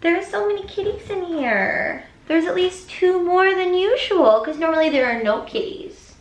There's so many kitties in here. There's at least 2 more than usual because normally there are no kitties.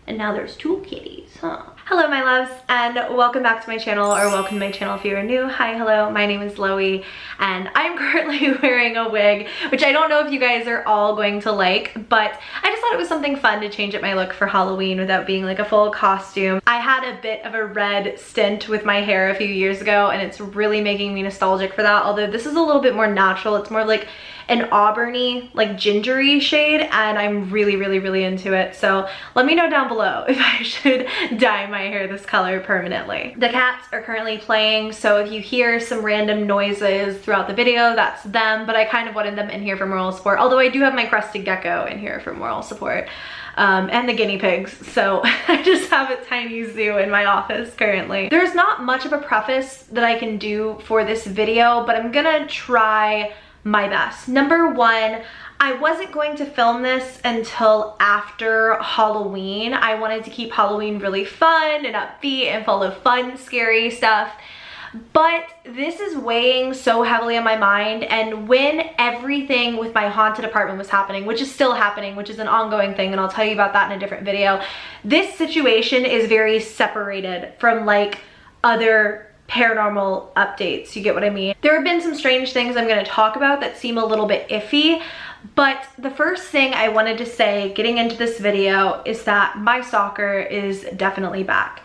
And now there's 2 kitties, huh? Hello, my loves, and welcome back to my channel, or welcome to my channel if you are new. Hi, hello, my name is Loey, and I'm currently wearing a wig, which I don't know if you guys are all going to like, but I just thought it was something fun to change up my look for Halloween without being like a full costume. I had a bit of a red stint with my hair a few years ago, and it's really making me nostalgic for that, although this is a little bit more natural. It's more like an auburny, like gingery shade, and I'm really into it. So let me know down below if I should dye my hair this color permanently. The cats are currently playing, so if you hear some random noises throughout the video, that's them, but I kind of wanted them in here for moral support, although I do have my crested gecko in here for moral support. And the guinea pigs, so I just have a tiny zoo in my office currently. There's not much of a preface that I can do for this video, but I'm gonna try my best. Number one, I wasn't going to film this until after Halloween. I wanted to keep Halloween really fun and upbeat and full of fun, scary stuff. But this is weighing so heavily on my mind, and when everything with my haunted apartment was happening, which is still happening, which is an ongoing thing, and I'll tell you about that in a different video, this situation is very separated from like other paranormal updates. You get what I mean? There have been some strange things I'm going to talk about that seem a little bit iffy, but the first thing I wanted to say getting into this video is that my stalker is definitely back.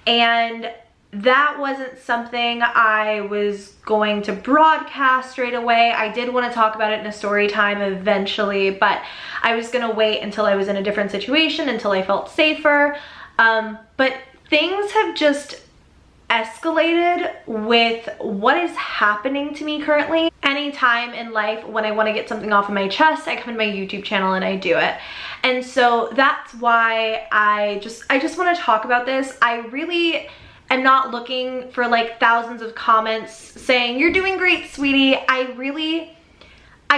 And that wasn't something I was going to broadcast straight away. I did want to talk about it in a story time eventually, but I was going to wait until I was in a different situation, until I felt safer. But things have just escalated with what is happening to me currently. Anytime in life when I want to get something off of my chest, I come to my YouTube channel and I do it. And so that's why I just want to talk about this. I really am not looking for like thousands of comments saying you're doing great, sweetie. I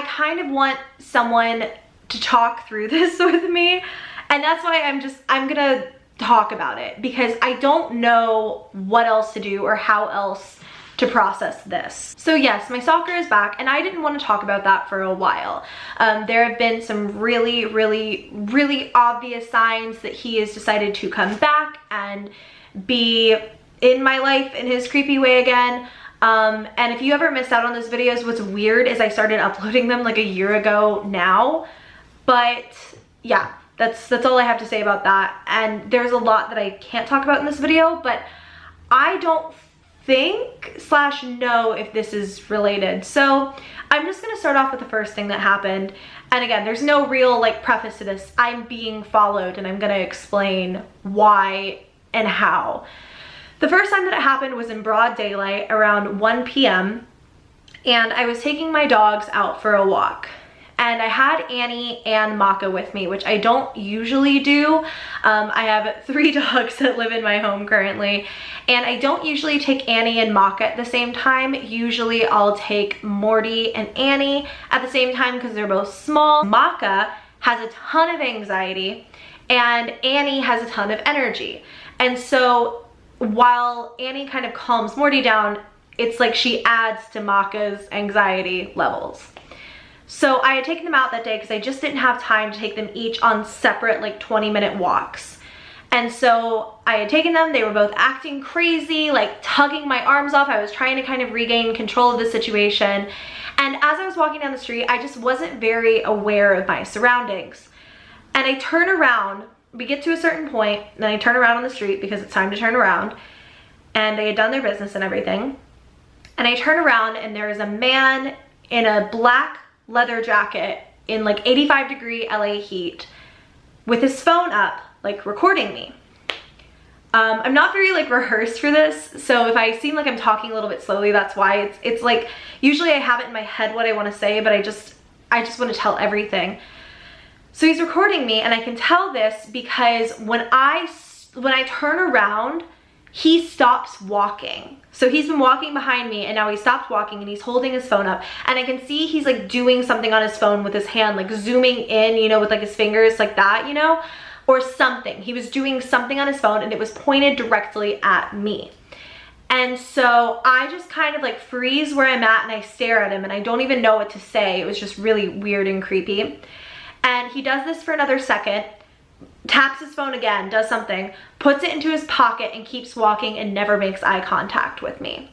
kind of want someone to talk through this with me, and that's why I'm gonna talk about it, because I don't know what else to do or how else to process this. So yes, my stalker is back, and I didn't want to talk about that for a while. There have been some really obvious signs that he has decided to come back and be in my life in his creepy way again. And if you ever missed out on those videos, what's weird is I started uploading them like a year ago now, but yeah. That's all I have to say about that. And there's a lot that I can't talk about in this video, but I don't think / know if this is related. So I'm just gonna start off with the first thing that happened. And again, there's no real like preface to this. I'm being followed, and I'm gonna explain why and how. The first time that it happened was in broad daylight around 1 p.m. and I was taking my dogs out for a walk. And I had Annie and Maka with me, which I don't usually do. I have 3 dogs that live in my home currently, and I don't usually take Annie and Maka at the same time. Usually I'll take Morty and Annie at the same time because they're both small. Maka has a ton of anxiety, and Annie has a ton of energy. And so while Annie kind of calms Morty down, it's like she adds to Maka's anxiety levels. So I had taken them out that day because I just didn't have time to take them each on separate like 20-minute walks. And so I had taken them, they were both acting crazy, like tugging my arms off. I was trying to kind of regain control of the situation. And as I was walking down the street, I just wasn't very aware of my surroundings. And I turn around, we get to a certain point, and I turn around on the street because it's time to turn around. And they had done their business and everything. And I turn around and there is a man in a black leather jacket in like 85-degree LA heat with his phone up, like recording me. I'm not very like rehearsed for this, so if I seem like I'm talking a little bit slowly, that's why. It's like usually I have it in my head what I want to say, but I just want to tell everything. So he's recording me, and I can tell this because when I turn around, he stops walking. So he's been walking behind me, and now he stopped walking, and he's holding his phone up, and I can see he's like doing something on his phone with his hand, like zooming in, you know, with like his fingers like that, you know, or something. He was doing something on his phone, and it was pointed directly at me. And so I just kind of like freeze where I'm at and I stare at him and I don't even know what to say. It was just really weird and creepy. And he does this for another second, taps his phone again, does something, puts it into his pocket and keeps walking and never makes eye contact with me.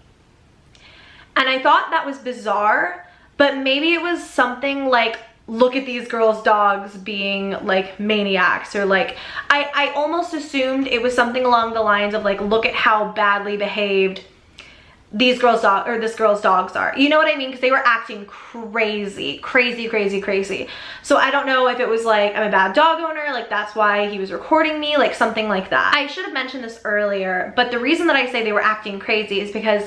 And I thought that was bizarre, but maybe it was something like, look at these girls' dogs being like maniacs, or like, I almost assumed it was something along the lines of like, look at how badly behaved these girls' this girl's dogs are. You know what I mean? Because they were acting crazy. So I don't know if it was like, I'm a bad dog owner, like that's why he was recording me, like something like that. I should have mentioned this earlier, but the reason that I say they were acting crazy is because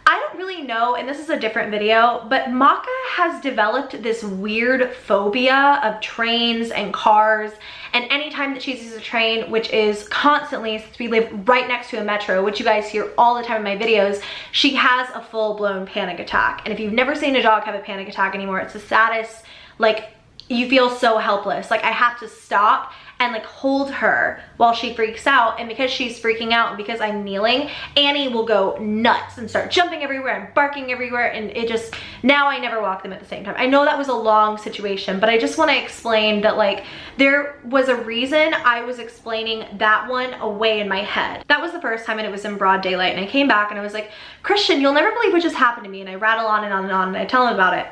I don't really know, and this is a different video, but Maka has developed this weird phobia of trains and cars, and anytime that she sees a train, which is constantly, since we live right next to a metro, which you guys hear all the time in my videos, she has a full-blown panic attack. And if you've never seen a dog have a panic attack anymore, it's the saddest, like, you feel so helpless. Like, I have to stop and like hold her while she freaks out, and because she's freaking out and because I'm kneeling, Annie will go nuts and start jumping everywhere and barking everywhere, and it just, now I never walk them at the same time. I know that was a long situation, but I just want to explain that like there was a reason I was explaining that one away in my head. That was the first time, and it was in broad daylight, and I came back and I was like, Christian, you'll never believe what just happened to me, and I rattle on and on and on and I tell him about it.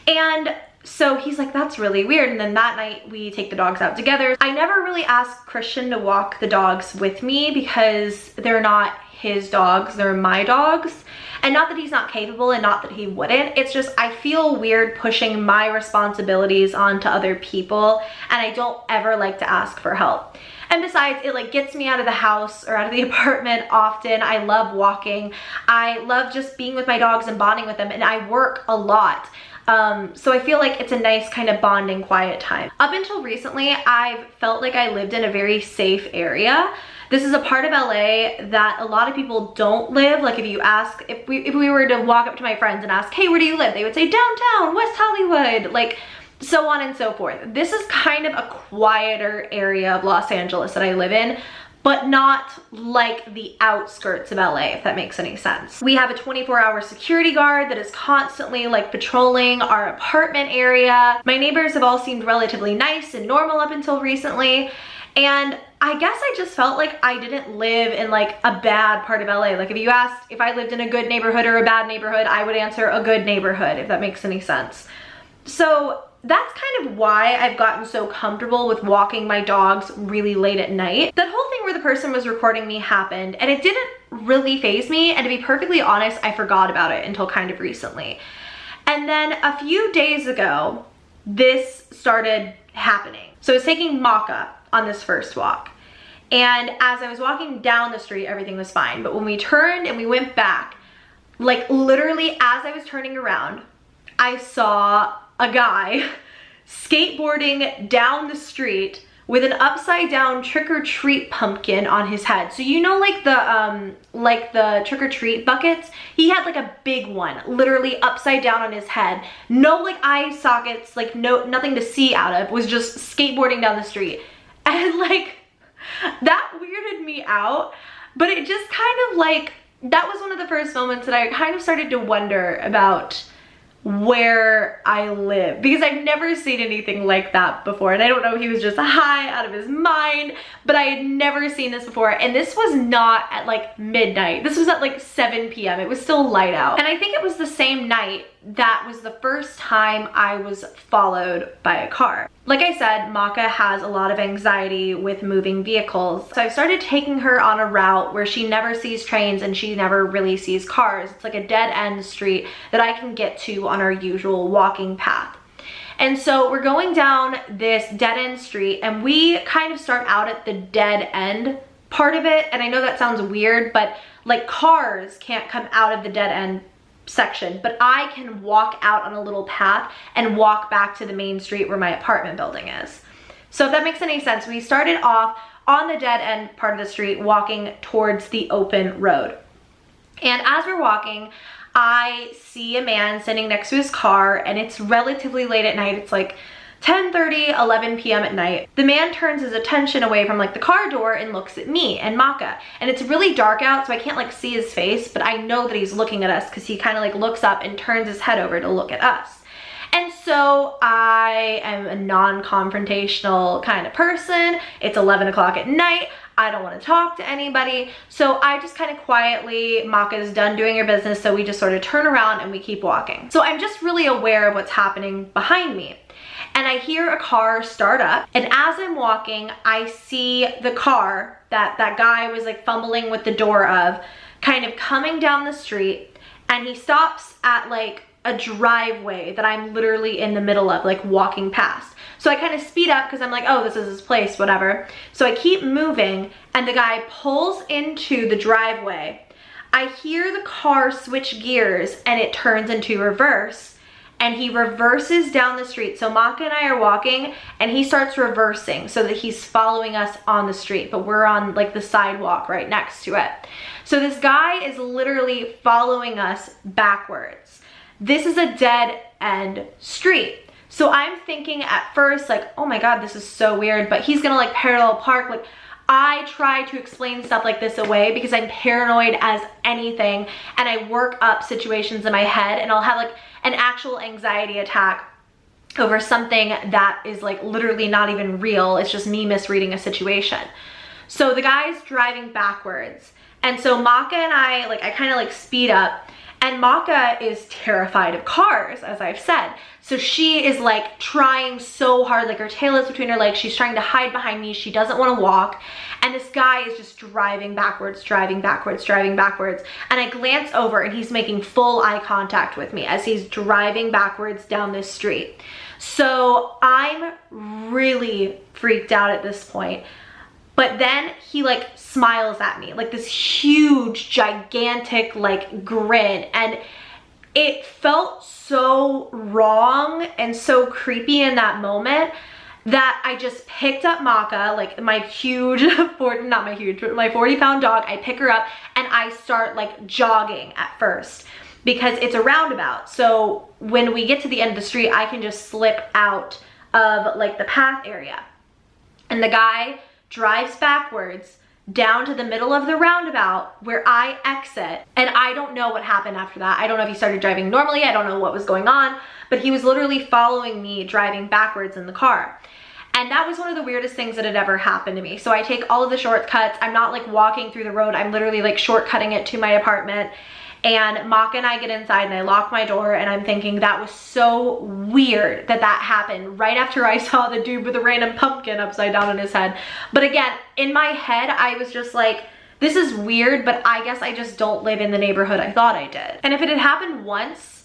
And so he's like, that's really weird. And then that night we take the dogs out together. I never really asked Christian to walk the dogs with me because they're not his dogs, they're my dogs. And not that he's not capable and not that he wouldn't, it's just I feel weird pushing my responsibilities onto other people, and I don't ever like to ask for help. And besides, it like gets me out of the house or out of the apartment often. I love walking. I love just being with my dogs and bonding with them, and I work a lot. So I feel like it's a nice kind of bonding, quiet time. Up until recently, I've felt like I lived in a very safe area. This is a part of LA that a lot of people don't live. Like if you ask, if we were to walk up to my friends and ask, hey, where do you live? They would say downtown, West Hollywood, like so on and so forth. This is kind of a quieter area of Los Angeles that I live in, but not like the outskirts of LA, if that makes any sense. We have a 24-hour security guard that is constantly like patrolling our apartment area. My neighbors have all seemed relatively nice and normal up until recently. And I guess I just felt like I didn't live in like a bad part of LA. Like if you asked if I lived in a good neighborhood or a bad neighborhood, I would answer a good neighborhood, if that makes any sense. So that's kind of why I've gotten so comfortable with walking my dogs really late at night. That whole thing where the person was recording me happened, and it didn't really faze me, and to be perfectly honest, I forgot about it until kind of recently. And then a few days ago, this started happening. So I was taking Maka on this first walk, and as I was walking down the street, everything was fine. But when we turned and we went back, like literally as I was turning around, I saw a guy skateboarding down the street with an upside down trick-or-treat pumpkin on his head. So you know like the trick-or-treat buckets? He had like a big one, literally upside down on his head. No like eye sockets, like nothing to see out of, was just skateboarding down the street. And like, that weirded me out, but it just kind of like, that was one of the first moments that I kind of started to wonder about where I live, because I've never seen anything like that before. And I don't know if he was just high out of his mind, but I had never seen this before. And this was not at like midnight. This was at like 7 p.m. It was still light out. And I think it was the same night that was the first time I was followed by a car. Like I said, Maka has a lot of anxiety with moving vehicles. So I started taking her on a route where she never sees trains and she never really sees cars. It's like a dead end street that I can get to on our usual walking path. And so we're going down this dead end street, and we kind of start out at the dead end part of it. And I know that sounds weird, but like cars can't come out of the dead end section, but I can walk out on a little path and walk back to the main street where my apartment building is. So if that makes any sense, we started off on the dead end part of the street walking towards the open road. And as we're walking, I see a man sitting next to his car, and it's relatively late at night. It's like 10:30, 11 p.m. at night. The man turns his attention away from like the car door and looks at me and Maka. And it's really dark out, so I can't like see his face, but I know that he's looking at us because he kind of like looks up and turns his head over to look at us. And so I am a non-confrontational kind of person. It's 11 o'clock at night. I don't want to talk to anybody. So I just kind of quietly, Maka's done doing her business, so we just sort of turn around and we keep walking. So I'm just really aware of what's happening behind me. And I hear a car start up, and as I'm walking, I see the car that guy was like fumbling with the door of kind of coming down the street, and he stops at like a driveway that I'm literally in the middle of, like walking past. So I kind of speed up because I'm like, oh, this is his place, whatever. So I keep moving, and the guy pulls into the driveway. I hear the car switch gears, and it turns into reverse, and he reverses down the street. So Maka and I are walking, and he starts reversing so that he's following us on the street, but we're on like the sidewalk right next to it. So this guy is literally following us backwards. This is a dead end street. So I'm thinking at first like, oh my God, this is so weird, but he's gonna like parallel park. Like, I try to explain stuff like this away because I'm paranoid as anything, and I work up situations in my head, and I'll have like an actual anxiety attack over something that is like literally not even real. It's just me misreading a situation. So the guy's driving backwards, and so Maka and I kind of like speed up. And Maka is terrified of cars, as I've said. So she is like trying so hard, like her tail is between her legs. She's trying to hide behind me. She doesn't want to walk. And this guy is just driving backwards, driving backwards, driving backwards. And I glance over, and he's making full eye contact with me as he's driving backwards down this street. So I'm really freaked out at this point. But then he like smiles at me, like this huge, gigantic like grin. And it felt so wrong and so creepy in that moment that I just picked up Maka, like my huge, not my huge, but my 40-pound dog. I pick her up and I start like jogging at first because it's a roundabout. So when we get to the end of the street, I can just slip out of like the path area. And the guy drives backwards down to the middle of the roundabout where I exit, and I don't know what happened after that. I don't know if he started driving normally, I don't know what was going on, but he was literally following me driving backwards in the car. And that was one of the weirdest things that had ever happened to me. So I take all of the shortcuts. I'm not like walking through the road, I'm literally like shortcutting it to my apartment. And Maka and I get inside, and I lock my door, and I'm thinking that was so weird that that happened right after I saw the dude with a random pumpkin upside down on his head. But again, in my head, I was just like, this is weird, but I guess I just don't live in the neighborhood I thought I did. And if it had happened once,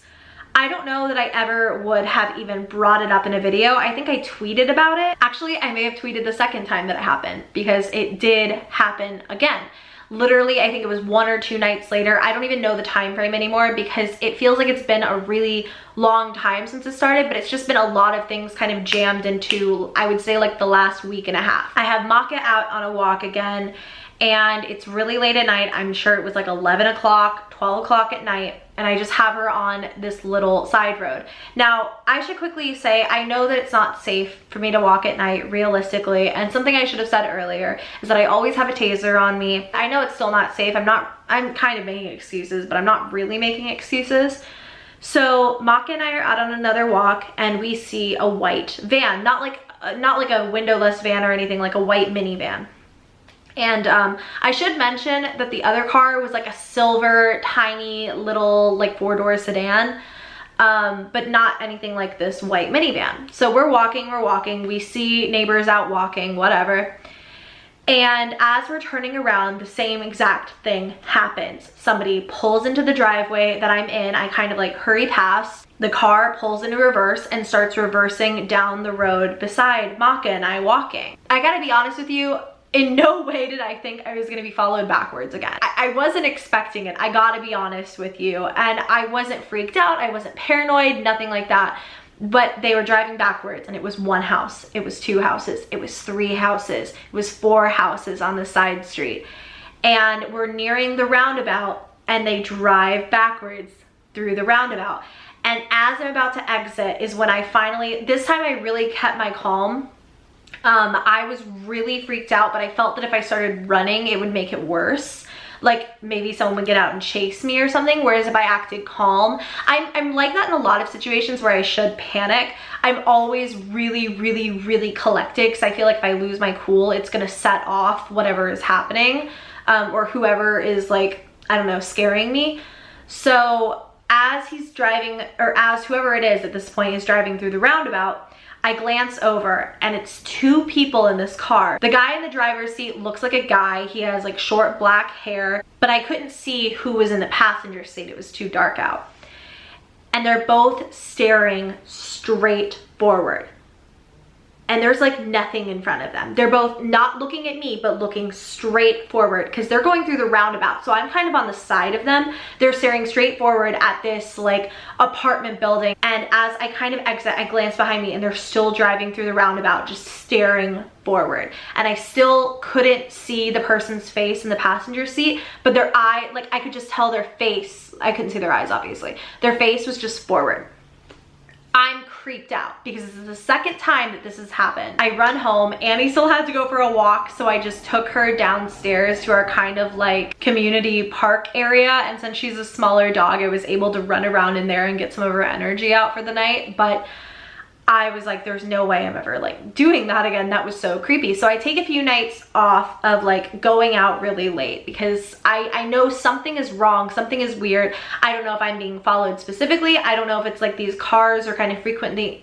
I don't know that I ever would have even brought it up in a video. I think I tweeted about it. Actually, I may have tweeted the second time that it happened, because it did happen again. Literally, I think it was 1 or 2 nights later. I don't even know the time frame anymore because it feels like it's been a really long time since it started, but it's just been a lot of things kind of jammed into, I would say, like the last week and a half. I have Maka out on a walk again, and it's really late at night. I'm sure it was like 11 o'clock, 12 o'clock at night, and I just have her on this little side road. Now, I should quickly say, I know that it's not safe for me to walk at night, realistically, and something I should have said earlier is that I always have a taser on me. I know it's still not safe. I'm kind of making excuses, but I'm not really making excuses. So Maka and I are out on another walk, and we see a white van, not like a windowless van or anything, like a white minivan. And I should mention that the other car was like a silver, tiny little like 4-door sedan, but not anything like this white minivan. So we're walking, we see neighbors out walking, whatever. And as we're turning around, the same exact thing happens. Somebody pulls into the driveway that I'm in. I kind of like hurry past. The car pulls into reverse and starts reversing down the road beside Maka and I walking. I gotta be honest with you, in no way did I think I was gonna be followed backwards again. I wasn't expecting it, I gotta be honest with you. And I wasn't freaked out, I wasn't paranoid, nothing like that. But they were driving backwards, and it was 1 house, it was 2 houses, it was 3 houses, it was 4 houses on the side street. And we're nearing the roundabout, and they drive backwards through the roundabout. And as I'm about to exit is when I finally, this time I really kept my calm. I was really freaked out, but I felt that if I started running, it would make it worse. Like maybe someone would get out and chase me or something. Whereas if I acted calm, I'm like that in a lot of situations where I should panic. I'm always really collected, because I feel like if I lose my cool, it's gonna set off whatever is happening, or whoever is like, I don't know, scaring me. So as he's driving, or as whoever it is at this point is driving through the roundabout, I glance over and it's two people in this car. The guy in the driver's seat looks like a guy. He has like short black hair, but I couldn't see who was in the passenger seat. It was too dark out. And they're both staring straight forward. And there's like nothing in front of them. They're both not looking at me, but looking straight forward, because they're going through the roundabout. So I'm kind of on the side of them. They're staring straight forward at this like apartment building. And as I kind of exit, I glance behind me and they're still driving through the roundabout, just staring forward. And I still couldn't see the person's face in the passenger seat, but their eye, like I could just tell their face. I couldn't see their eyes, obviously. Their face was just forward. I'm creeped out because this is the second time that this has happened. I run home. Annie still had to go for a walk, so I just took her downstairs to our kind of like community park area. And since she's a smaller dog, I was able to run around in there and get some of her energy out for the night. But I was like, there's no way I'm ever like doing that again. That was so creepy. So I take a few nights off of like going out really late, because I know something is wrong, something is weird. I don't know if I'm being followed specifically. I don't know if it's like these cars are kind of frequenting.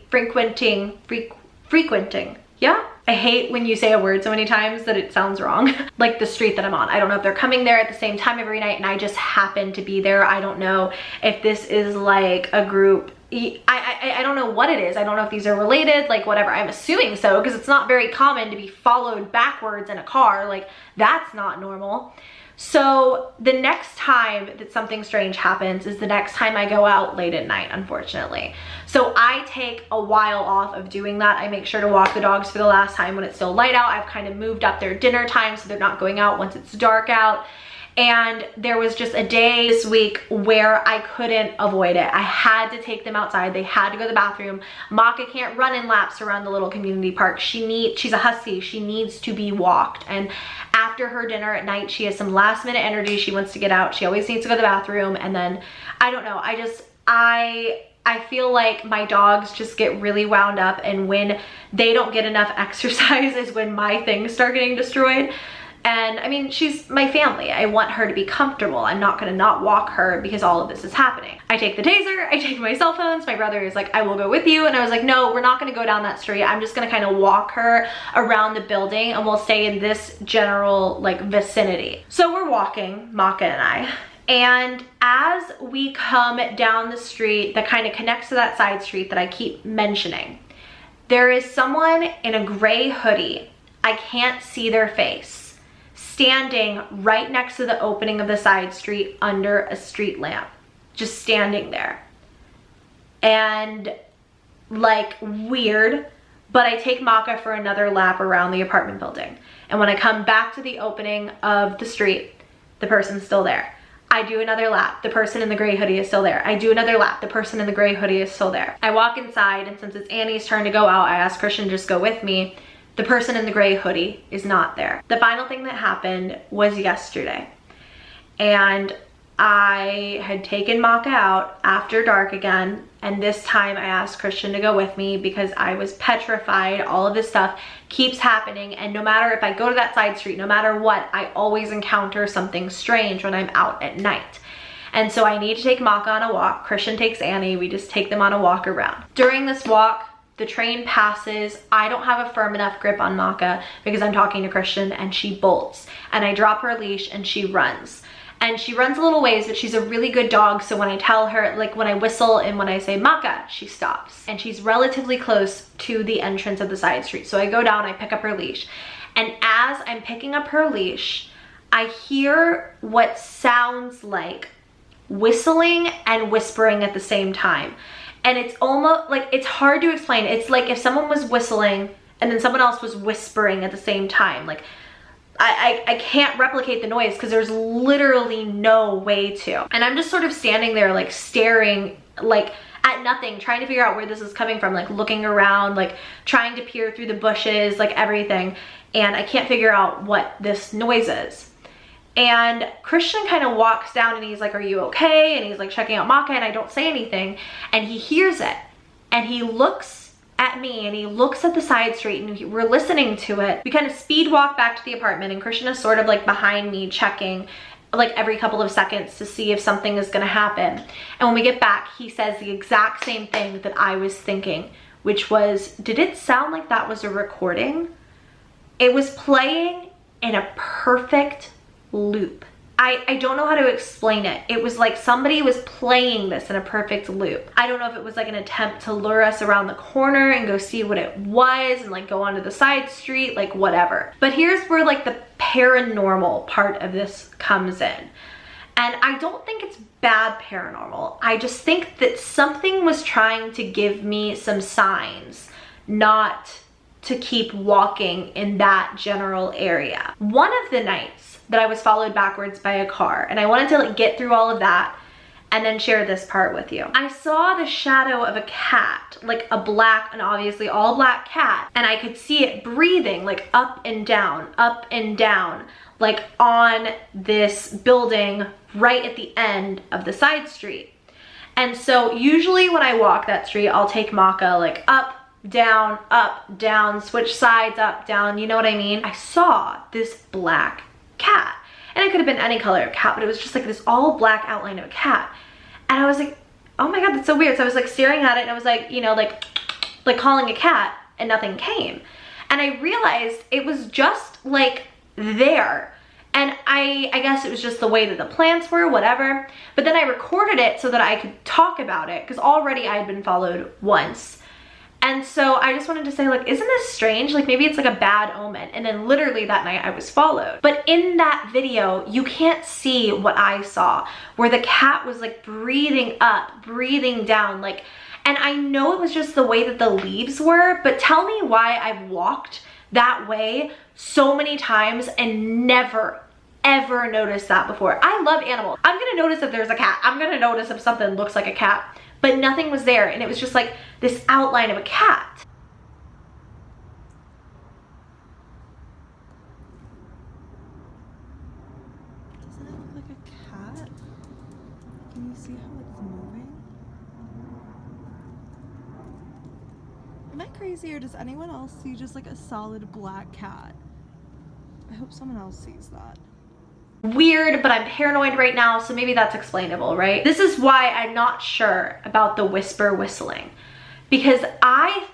Yeah? I hate when you say a word so many times that it sounds wrong. Like the street that I'm on. I don't know if they're coming there at the same time every night and I just happen to be there. I don't know if this is like a group. I don't know what it is. I don't know if these are related, like whatever. I'm assuming so, because it's not very common to be followed backwards in a car. Like that's not normal. So the next time that something strange happens is the next time I go out late at night, unfortunately. So I take a while off of doing that. I make sure to walk the dogs for the last time when it's still light out. I've kind of moved up their dinner time so they're not going out once it's dark out. And there was just a day this week where I couldn't avoid it. I had to take them outside. They had to go to the bathroom. Maka can't run in laps around the little community park. She's a husky. She needs to be walked. And after her dinner at night, she has some last minute energy. She wants to get out. She always needs to go to the bathroom. And then, I don't know, I feel like my dogs just get really wound up, and when they don't get enough exercise is when my things start getting destroyed. And I mean, she's my family. I want her to be comfortable. I'm not gonna not walk her because all of this is happening. I take the taser, I take my cell phones. My brother is like, I will go with you. And I was like, no, we're not gonna go down that street. I'm just gonna kind of walk her around the building and we'll stay in this general like vicinity. So we're walking, Maka and I. And as we come down the street that kind of connects to that side street that I keep mentioning, there is someone in a gray hoodie. I can't see their face, standing right next to the opening of the side street under a street lamp, just standing there. And like weird, but I take Maka for another lap around the apartment building. And when I come back to the opening of the street, the person's still there. I do another lap. The person in the gray hoodie is still there. I do another lap. The person in the gray hoodie is still there. I walk inside, and since it's Annie's turn to go out, I ask Christian to just go with me. The person in the gray hoodie is not there. The final thing that happened was yesterday. And I had taken Maka out after dark again. And this time I asked Christian to go with me because I was petrified. All of this stuff keeps happening. And no matter if I go to that side street, no matter what, I always encounter something strange when I'm out at night. And so I need to take Maka on a walk. Christian takes Annie. We just take them on a walk around. During this walk, the train passes. I don't have a firm enough grip on Maka because I'm talking to Christian, and she bolts. And I drop her leash and she runs. And she runs a little ways, but she's a really good dog. So when I tell her, like when I whistle and when I say Maka, she stops. And she's relatively close to the entrance of the side street. So I go down, I pick up her leash. And as I'm picking up her leash, I hear what sounds like whistling and whispering at the same time. And it's almost like, it's hard to explain. It's like if someone was whistling and then someone else was whispering at the same time. Like I can't replicate the noise because there's literally no way to. And I'm just sort of standing there like staring like at nothing, trying to figure out where this is coming from, like looking around, like trying to peer through the bushes, like everything. And I can't figure out what this noise is. And Christian kind of walks down and he's like, are you okay? And he's like checking out Maka, and I don't say anything. And he hears it and he looks at me and he looks at the side street, and we're listening to it. We kind of speed walk back to the apartment, and Christian is sort of like behind me checking like every couple of seconds to see if something is gonna happen. And when we get back, he says the exact same thing that I was thinking, which was, did it sound like that was a recording? It was playing in a perfect loop. I don't know how to explain it. It was like somebody was playing this in a perfect loop. I don't know if it was like an attempt to lure us around the corner and go see what it was and like go onto the side street, like whatever. But here's where like the paranormal part of this comes in. And I don't think it's bad paranormal. I just think that something was trying to give me some signs not to keep walking in that general area. One of the nights that I was followed backwards by a car, and I wanted to like get through all of that and then share this part with you. I saw the shadow of a cat, like a black and obviously all black cat, and I could see it breathing like up and down, like on this building right at the end of the side street. And so usually when I walk that street, I'll take Maka like up, down, switch sides, up, down, you know what I mean? I saw this black cat, and it could have been any color of cat, but it was just like this all black outline of a cat. And I was like, oh my god, that's so weird. So I was like staring at it, and I was like, you know, like calling a cat, and nothing came. And I realized it was just like there. And I guess it was just the way that the plants were, whatever. But then I recorded it so that I could talk about it, because already I had been followed once. And so I just wanted to say, like, isn't this strange? Like, maybe it's like a bad omen. And then literally that night I was followed. But in that video, you can't see what I saw, where the cat was like breathing up, breathing down, like, and I know it was just the way that the leaves were, but tell me why I've walked that way so many times and never ever noticed that before. I love animals. I'm gonna notice if there's a cat. I'm gonna notice if something looks like a cat. But nothing was there, and it was just like this outline of a cat. Doesn't it look like a cat? Can you see how it's moving? Am I crazy, or does anyone else see just like a solid black cat? I hope someone else sees that. Weird, but I'm paranoid right now, so maybe that's explainable, right? This is why I'm not sure about the whisper whistling, because I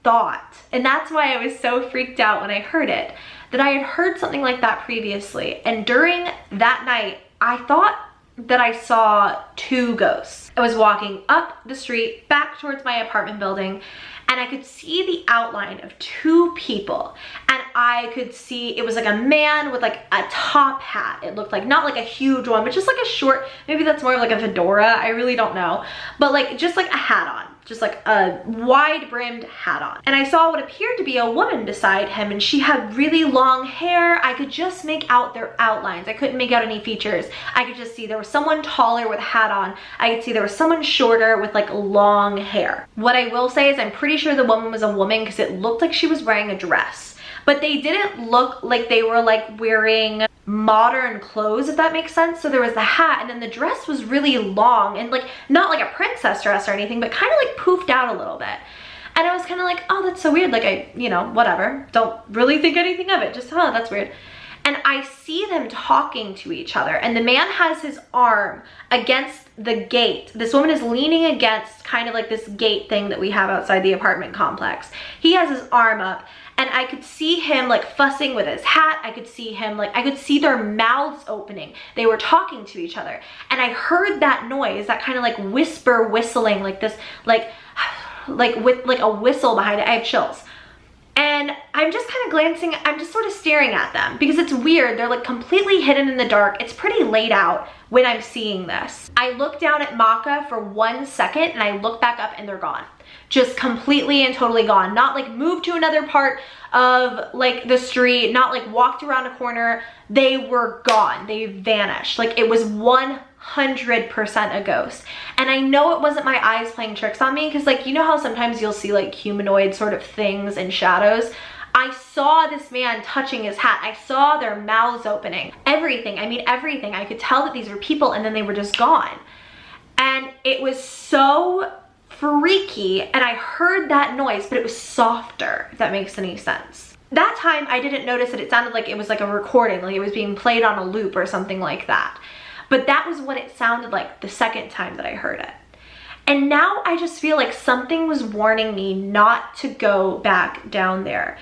thought, and that's why I was so freaked out when I heard it, that I had heard something like that previously. And during that night, I thought that I saw two ghosts. I was walking up the street back towards my apartment building, and I could see the outline of two people, and I could see it was like a man with like a top hat. It looked like, not like a huge one, but just like a short, maybe that's more of like a fedora, I really don't know, but like just like a hat on, just like a wide brimmed hat on. And I saw what appeared to be a woman beside him, and she had really long hair. I could just make out their outlines. I couldn't make out any features. I could just see there was someone taller with a hat on. I could see there was someone shorter with like long hair. What I will say is I'm pretty sure the woman was a woman, because it looked like she was wearing a dress, but they didn't look like they were like wearing modern clothes, if that makes sense. So there was the hat, and then the dress was really long, and like not like a princess dress or anything, but kind of like poofed out a little bit. And I was kind of like, oh, that's so weird. Like, I, you know, whatever, don't really think anything of it, just, oh, that's weird. And I see them talking to each other, and the man has his arm against the gate. This woman is leaning against kind of like this gate thing that we have outside the apartment complex. He has his arm up, and I could see him like fussing with his hat. I could see him like, I could see their mouths opening. They were talking to each other, and I heard that noise, that kind of like whisper whistling, like this, like with like a whistle behind it. I have chills. And I'm just kind of glancing, I'm just sort of staring at them because it's weird. They're like completely hidden in the dark. It's pretty late out when I'm seeing this. I look down at Maka for 1 second and I look back up and they're gone. Just completely and totally gone. Not like moved to another part of like the street, not like walked around a corner. They were gone. They vanished. Like it was 100% a ghost. And I know it wasn't my eyes playing tricks on me because like, you know how sometimes you'll see like humanoid sort of things in shadows? I saw this man touching his hat. I saw their mouths opening. Everything, I mean everything. I could tell that these were people and then they were just gone. And it was so freaky, and I heard that noise, but it was softer, if that makes any sense. That time I didn't notice that it sounded like it was like a recording, like it was being played on a loop or something like that. But that was what it sounded like the second time that I heard it. And now I just feel like something was warning me not to go back down there.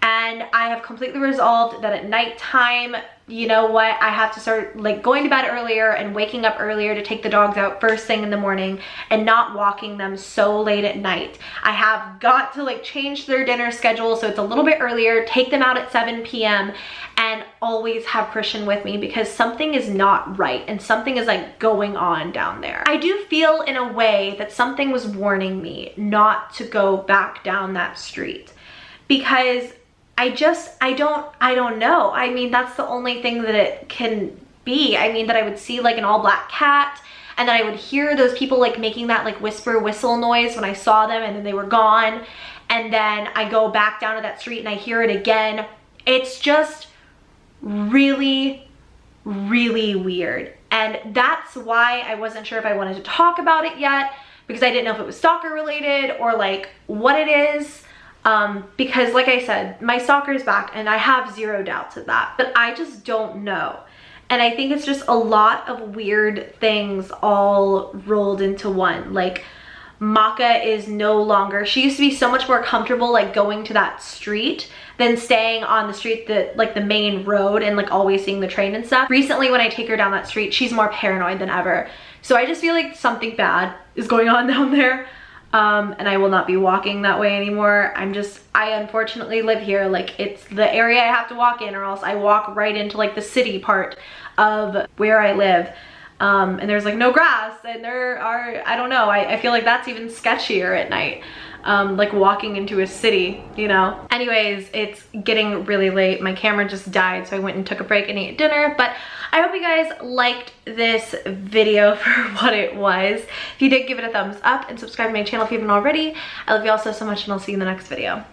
And I have completely resolved that at nighttime, you know what, I have to start like going to bed earlier and waking up earlier to take the dogs out first thing in the morning and not walking them so late at night. I have got to like change their dinner schedule so it's a little bit earlier, take them out at 7 p.m. and always have Christian with me because something is not right and something is like going on down there. I do feel in a way that something was warning me not to go back down that street because I don't know. I mean, that's the only thing that it can be. I mean, that I would see like an all black cat and then I would hear those people like making that like whisper whistle noise when I saw them and then they were gone. And then I go back down to that street and I hear it again. It's just really, really weird. And that's why I wasn't sure if I wanted to talk about it yet because I didn't know if it was stalker related or like what it is. Because like I said, my stalker is back and I have zero doubts of that, but I just don't know. And I think it's just a lot of weird things all rolled into one. Like Maka is no longer, she used to be so much more comfortable like going to that street than staying on the street that like the main road and like always seeing the train and stuff. Recently when I take her down that street, she's more paranoid than ever. So I just feel like something bad is going on down there. And I will not be walking that way anymore. I unfortunately live here. Like it's the area I have to walk in or else I walk right into like the city part of where I live. And there's like no grass and there are, I don't know, I feel like that's even sketchier at night. Like walking into a city, you know? Anyways, it's getting really late. My camera just died, so I went and took a break and ate dinner, but I hope you guys liked this video for what it was. If you did, give it a thumbs up and subscribe to my channel if you haven't already. I love you all so much and I'll see you in the next video.